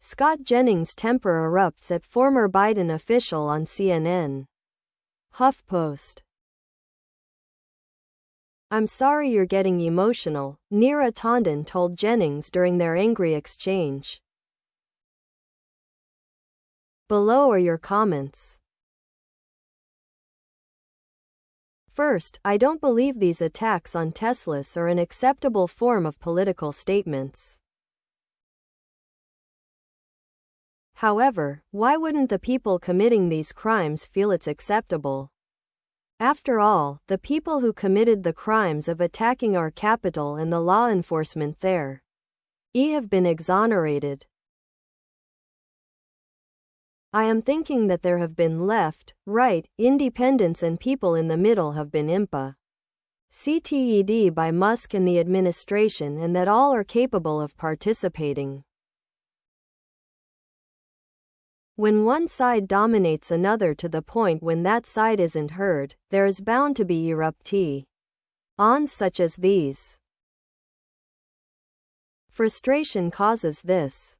Scott Jennings' temper erupts at former Biden official on CNN. HuffPost. "I'm sorry you're getting emotional," Neera Tanden told Jennings during their angry exchange. Below are your comments. First, I don't believe these attacks on Teslas are an acceptable form of political statements. However, why wouldn't the people committing these crimes feel it's acceptable? After all, the people who committed the crimes of attacking our capital and the law enforcement there have been exonerated. I am thinking that there have been left, right, independents and people in the middle have been CTED by Musk and the administration, and that all are capable of participating. When one side dominates another to the point when that side isn't heard, there is bound to be eruptions such as these. Frustration causes this.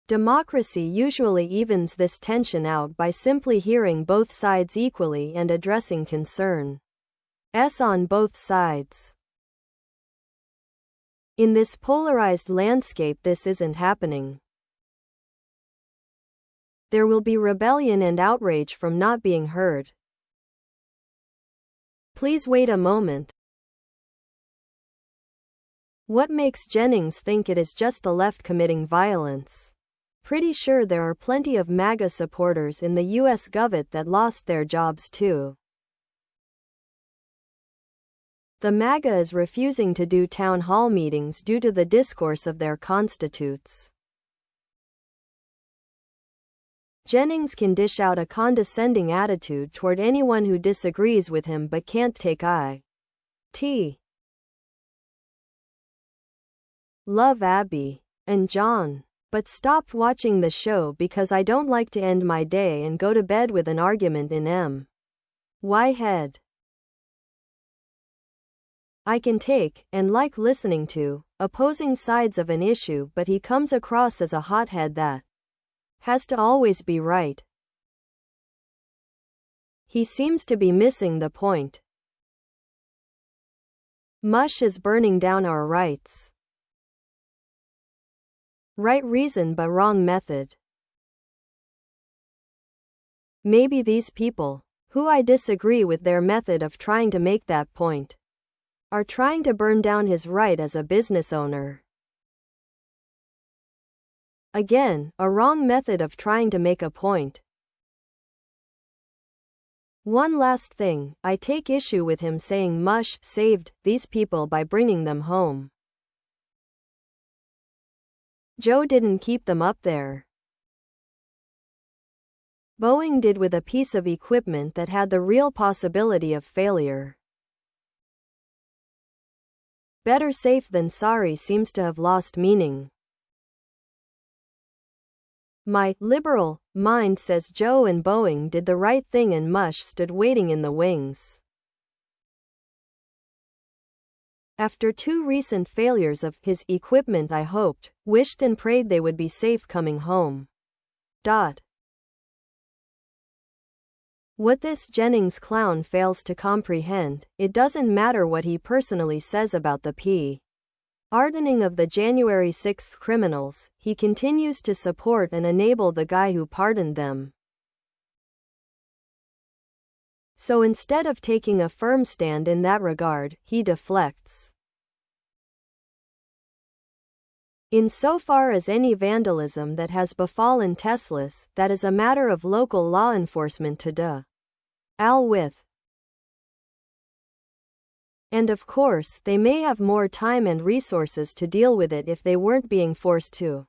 Democracy usually evens this tension out by simply hearing both sides equally and addressing concerns on both sides. In this polarized landscape, this isn't happening. There will be rebellion and outrage from not being heard. Please wait a moment. What makes Jennings think it is just the left committing violence? Pretty sure there are plenty of MAGA supporters in the US Gov't that lost their jobs too. The MAGA is refusing to do town hall meetings due to the discourse of their constitutes. Jennings can dish out a condescending attitude toward anyone who disagrees with him but can't take it. Love Abby and John, but stopped watching the show because I don't like to end my day and go to bed with an argument in my head. I can take, and like listening to, opposing sides of an issue, but he comes across as a hothead that has to always be right. He seems to be missing the point. Mush is burning down our rights. Right reason but wrong method. Maybe these people, who I disagree with their method of trying to make that point, are trying to burn down his right as a business owner. Again, a wrong method of trying to make a point. One last thing, I take issue with him saying Mush saved these people by bringing them home. Joe didn't keep them up there. Boeing did with a piece of equipment that had the real possibility of failure. Better safe than sorry seems to have lost meaning. My liberal mind says Joe and Boeing did the right thing and Mush stood waiting in the wings. After two recent failures of his equipment, I hoped, wished and prayed they would be safe coming home. What this Jennings clown fails to comprehend, it doesn't matter what he personally says about the pardoning of the January 6th criminals, he continues to support and enable the guy who pardoned them. So instead of taking a firm stand in that regard, he deflects. Insofar as any vandalism that has befallen Teslas, that is a matter of local law enforcement to deal with. And of course, they may have more time and resources to deal with it if they weren't being forced to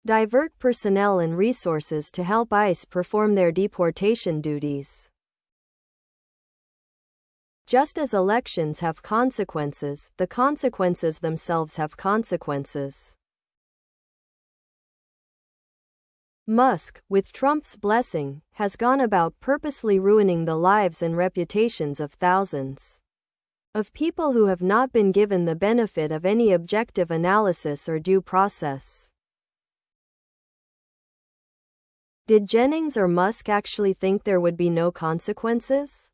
divert personnel and resources to help ICE perform their deportation duties. Just as elections have consequences, the consequences themselves have consequences. Musk, with Trump's blessing, has gone about purposely ruining the lives and reputations of thousands of people who have not been given the benefit of any objective analysis or due process. Did Jennings or Musk actually think there would be no consequences?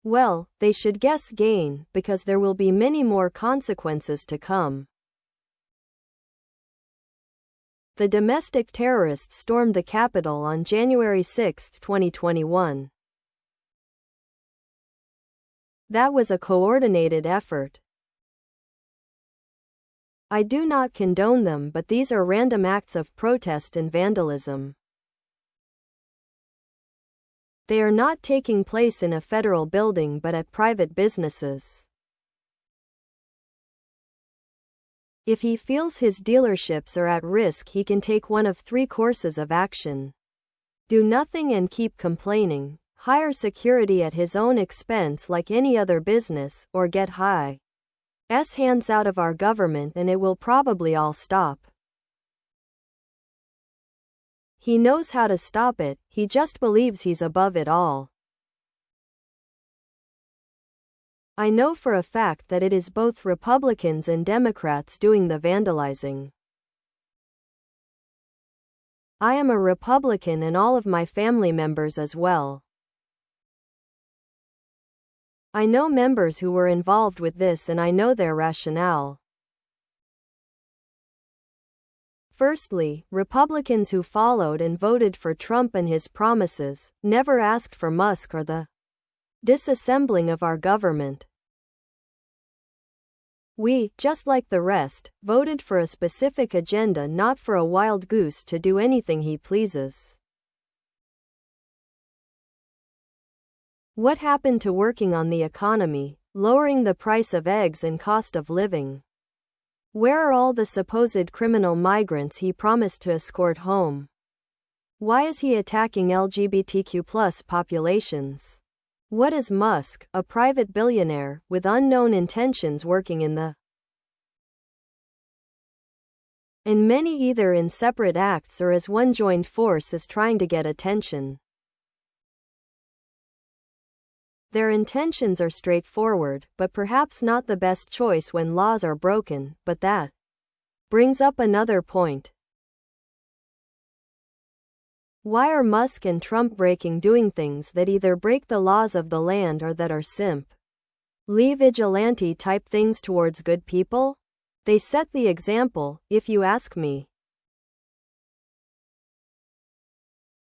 Well, they should guess again, because there will be many more consequences to come. The domestic terrorists stormed the Capitol on January 6, 2021. That was a coordinated effort. I do not condone them, but these are random acts of protest and vandalism. They are not taking place in a federal building but at private businesses. If he feels his dealerships are at risk, he can take one of three courses of action. Do nothing and keep complaining, hire security at his own expense like any other business, or get high hands out of our government and it will probably all stop. He knows how to stop it, he just believes he's above it all. I know for a fact that it is both Republicans and Democrats doing the vandalizing. I am a Republican and all of my family members as well. I know members who were involved with this and I know their rationale. Firstly, Republicans who followed and voted for Trump and his promises never asked for Musk or the disassembling of our government. We, just like the rest, voted for a specific agenda, not for a wild goose to do anything he pleases. What happened to working on the economy, lowering the price of eggs and cost of living? Where are all the supposed criminal migrants he promised to escort home? Why is he attacking LGBTQ+ populations? What is Musk, a private billionaire, with unknown intentions, working in the and many either in separate acts or as one joined force is trying to get attention? Their intentions are straightforward, but perhaps not the best choice when laws are broken, but that brings up another point. Why are Musk and Trump doing things that either break the laws of the land or that are vigilante type things towards good people? They set the example, if you ask me.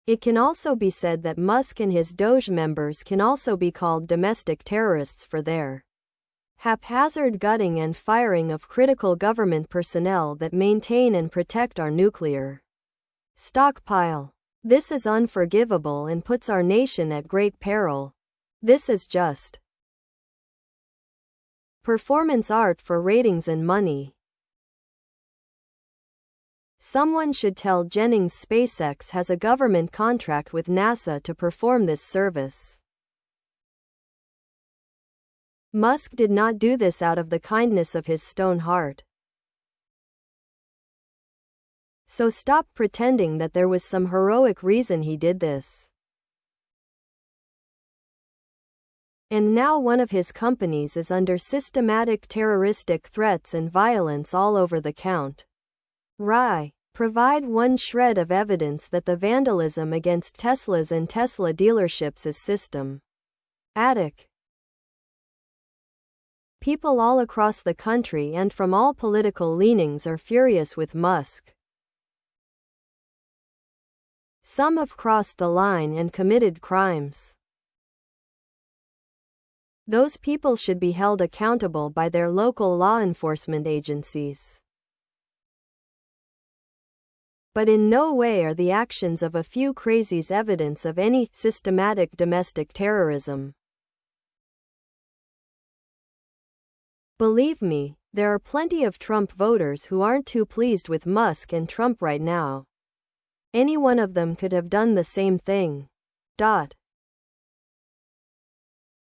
It can also be said that Musk and his Doge members can also be called domestic terrorists for their haphazard gutting and firing of critical government personnel that maintain and protect our nuclear stockpile. This is unforgivable and puts our nation at great peril. This is just performance art for ratings and money. Someone should tell Jennings SpaceX has a government contract with NASA to perform this service. Musk did not do this out of the kindness of his stone heart. So stop pretending that there was some heroic reason he did this. And now one of his companies is under systematic terroristic threats and violence all over the count. Provide one shred of evidence that the vandalism against Teslas and Tesla dealerships is systematic. People all across the country and from all political leanings are furious with Musk. Some have crossed the line and committed crimes. Those people should be held accountable by their local law enforcement agencies. But in no way are the actions of a few crazies evidence of any systematic domestic terrorism. Believe me, there are plenty of Trump voters who aren't too pleased with Musk and Trump right now. Any one of them could have done the same thing.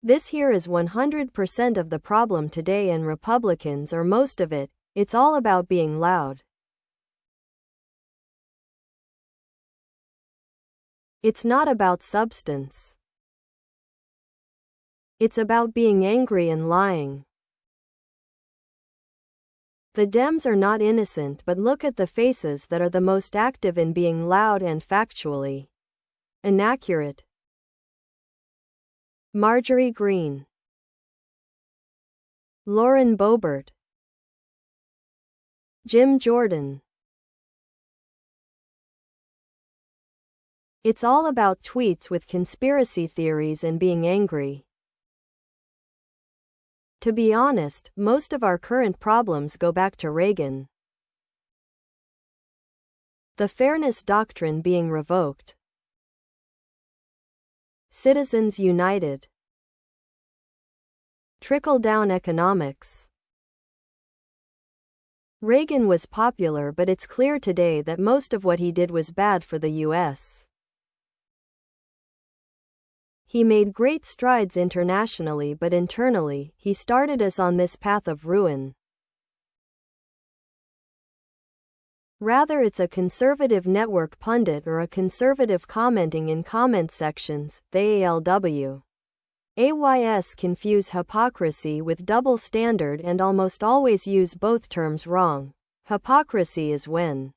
This here is 100% of the problem today, and Republicans are most of it. It's all about being loud. It's not about substance. It's about being angry and lying. The Dems are not innocent, but look at the faces that are the most active in being loud and factually inaccurate. Marjorie Greene, Lauren Boebert, Jim Jordan. It's all about tweets with conspiracy theories and being angry. To be honest, most of our current problems go back to Reagan. The Fairness Doctrine being revoked. Citizens United. Trickle-down economics. Reagan was popular, but it's clear today that most of what he did was bad for the U.S. He made great strides internationally, but internally, he started us on this path of ruin. Rather, it's a conservative network pundit or a conservative commenting in comment sections. The AYS confuse hypocrisy with double standard and almost always use both terms wrong. Hypocrisy is when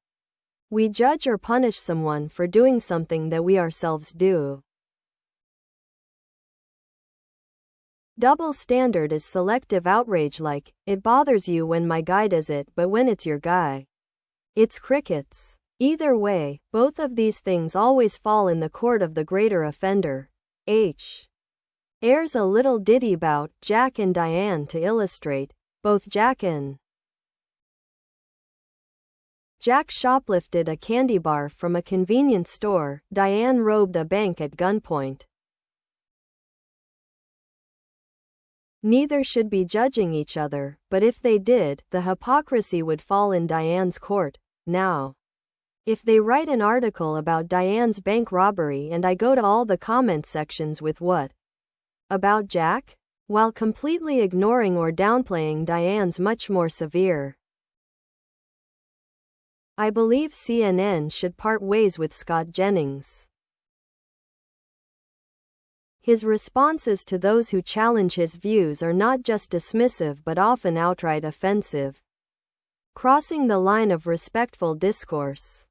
we judge or punish someone for doing something that we ourselves do. Double standard is selective outrage, like, it bothers you when my guy does it, but when it's your guy, it's crickets. Either way, both of these things always fall in the court of the greater offender. Airs a little ditty about Jack and Diane to illustrate, both Jack and Jack shoplifted a candy bar from a convenience store, Diane robbed a bank at gunpoint. Neither should be judging each other, but if they did, the hypocrisy would fall in Diane's court. Now, if they write an article about Diane's bank robbery and I go to all the comment sections with what about Jack? While completely ignoring or downplaying Diane's much more severe. I believe CNN should part ways with Scott Jennings. His responses to those who challenge his views are not just dismissive but often outright offensive, crossing the line of respectful discourse.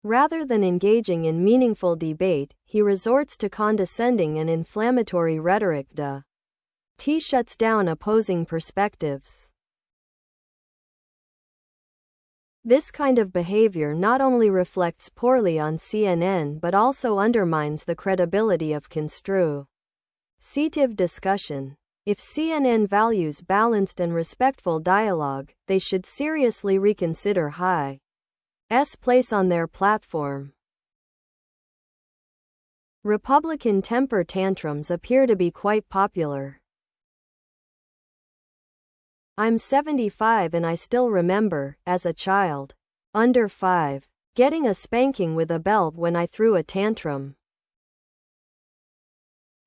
Rather than engaging in meaningful debate, he resorts to condescending and inflammatory rhetoric. He shuts down opposing perspectives. This kind of behavior not only reflects poorly on CNN but also undermines the credibility of constructive discussion. If CNN values balanced and respectful dialogue, they should seriously reconsider High's place on their platform. Republican temper tantrums appear to be quite popular. I'm 75 and I still remember, as a child, under 5, getting a spanking with a belt when I threw a tantrum.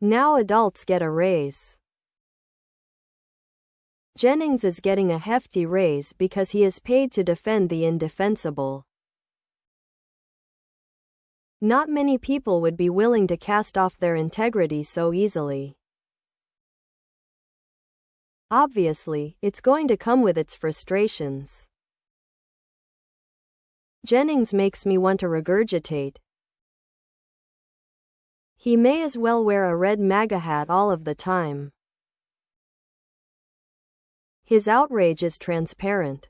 Now adults get a raise. Jennings is getting a hefty raise because he is paid to defend the indefensible. Not many people would be willing to cast off their integrity so easily. Obviously, it's going to come with its frustrations. Jennings makes me want to regurgitate. He may as well wear a red MAGA hat all of the time. His outrage is transparent.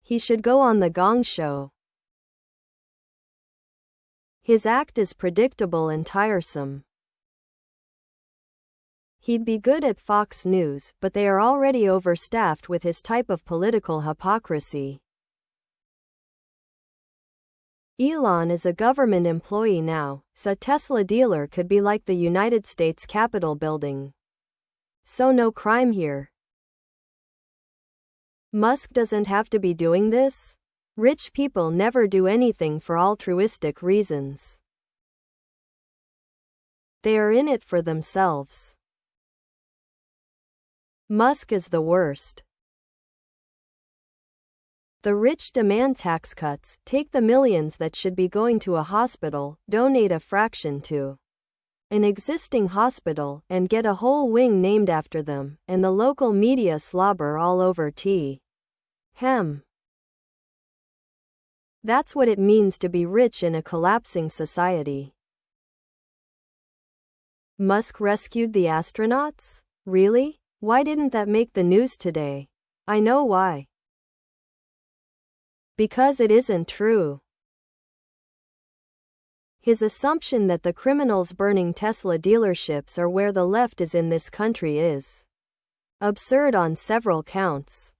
He should go on the Gong Show. His act is predictable and tiresome. He'd be good at Fox News, but they are already overstaffed with his type of political hypocrisy. Elon is a government employee now, so a Tesla dealer could be like the United States Capitol building. So no crime here. Musk doesn't have to be doing this. Rich people never do anything for altruistic reasons. They are in it for themselves. Musk is the worst. The rich demand tax cuts, take the millions that should be going to a hospital, donate a fraction to an existing hospital, and get a whole wing named after them, and the local media slobber all over That's what it means to be rich in a collapsing society. Musk rescued the astronauts? Really? Why didn't that make the news today? I know why. Because it isn't true. His assumption that the criminals burning Tesla dealerships are where the left is in this country is absurd on several counts.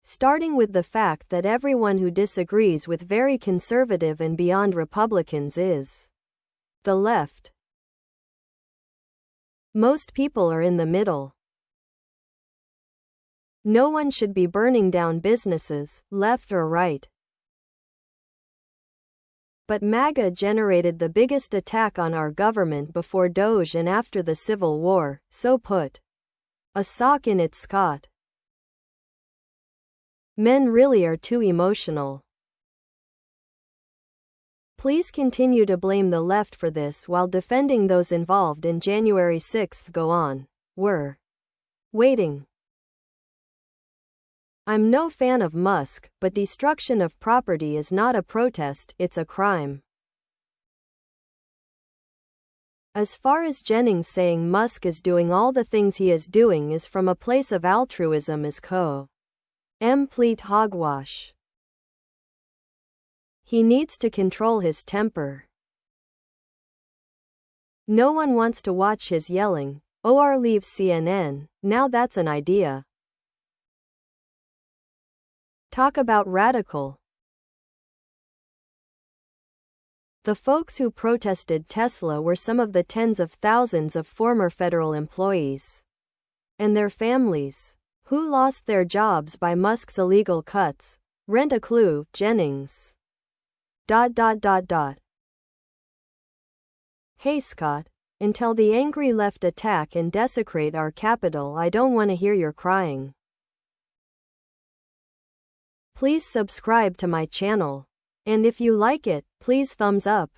Starting with the fact that everyone who disagrees with very conservative and beyond Republicans is the left. Most people are in the middle. No one should be burning down businesses, left or right. But MAGA generated the biggest attack on our government before Doge and after the Civil War, so put a sock in it, Scott. Men really are too emotional. Please continue to blame the left for this while defending those involved in January 6th. Go on. We're waiting. I'm no fan of Musk, but destruction of property is not a protest, it's a crime. As far as Jennings saying Musk is doing all the things he is doing is from a place of altruism is complete hogwash. He needs to control his temper. No one wants to watch his yelling. Or leave CNN, now that's an idea. Talk about radical. The folks who protested Tesla were some of the tens of thousands of former federal employees and their families who lost their jobs by Musk's illegal cuts. Rent a clue, Jennings. Hey Scott, until the angry left attack and desecrate our capital, I don't want to hear your crying. Please subscribe to my channel. And if you like it, please thumbs up.